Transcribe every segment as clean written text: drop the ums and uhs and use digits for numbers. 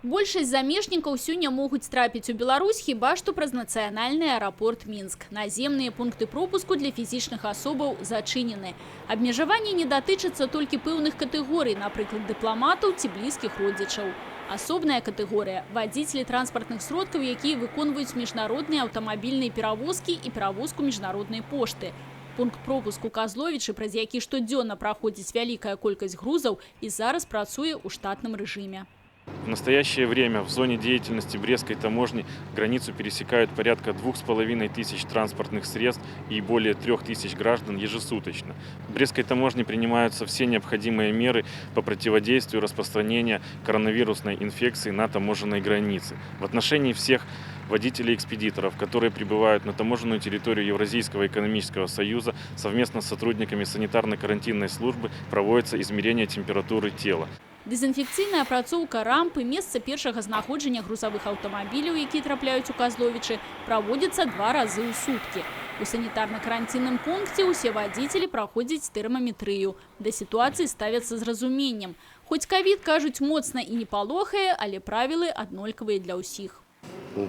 Большасць замежнікаў сёння могуць трапіць у Беларусь хіба што праз нацыянальны аэрапорт Мінск. Наземныя пункты пропуску для фізічных асобаў зачынены. Абмежаванні не датычацца толькі пэўных катэгорый, напрыклад, дыпламатаў ці блізкіх родзічаў. Асобная катэгорыя – вадзіцелі транспартных сродкаў, якія выконваюць міжнародныя аўтамабільныя перавозкі і перавозку міжнароднай пошты. Пункт пропуску Казловічы, праз які штодзённа праходзіць вялікая колькасць грузаў, і зараз працуе ў штатным рэжыме. В настоящее время в зоне деятельности Брестской таможни границу пересекают порядка 2500 транспортных средств и более 3000 граждан ежесуточно. В Брестской таможне принимаются все необходимые меры по противодействию распространения коронавирусной инфекции на таможенной границе. В отношении всех водителей-экспедиторов, которые прибывают на таможенную территорию Евразийского экономического союза, совместно с сотрудниками санитарно-карантинной службы проводится измерение температуры тела. Дезінфекцыйная апрацоўка рампы, месца першага знаходжання грузавых аўтамабіляў, якія трапляюць у Казловічы, праводзіцца 2 разы ў суткі. У санітарна-карантинным пункце ўсе вадзіцелі праходзяць тэрмаметрыю. Да сітуацыі ставяцца з разуменнем. Хоць ковід, кажуць, моцна і не палохае, але правілы аднолькавыя для ўсіх.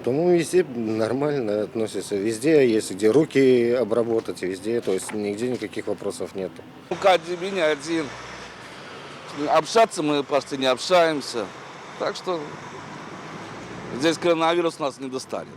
Тому везде нормально относятся. Везде есть где руки обработать, везде, то есть нигде никаких вопросов нет. Каждый день один. Общаться мы просто не общаемся. Так что здесь коронавирус нас не достанет.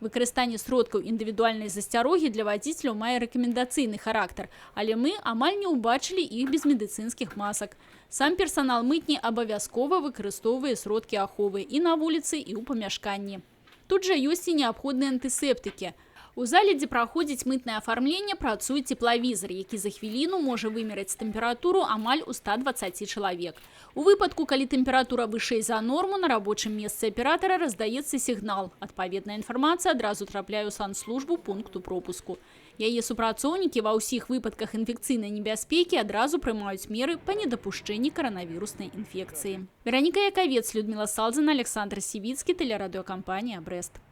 Выкарыстанне сродкаў індывідуальнай засцярогі для вадзіцеляў мае рэкамендацыйны характар, але мы амаль не ўбачылі іх без медыцынскіх масак. Сам персанал мытні абавязкова выкарыстоўвае сродкі аховы і на вуліцы, і ў памяшканні. Тут жа ёсць і неабходныя антысептыкі. У зале, дзе праходзіць мытнае афармленне, працуе цеплавізар, які за хвіліну можа вымераць тэмпературу амаль у 120 чалавек. У выпадку, калі тэмпература вышэй за норму, на рабочым месцы аператара раздаецца сігнал. Адпаведная інфармацыя адразу трапляе ў санслужбу пункту пропуску. Яе супрацоўнікі ва ўсіх выпадках інфекцыйнай небяспекі адразу прымаюць меры па недапушчэнні каранавіруснай інфекцыі. Вераніка Яковец, Людмила Салдзина, Александр Сівіцкі, тэлерадыёкампанія «Брест».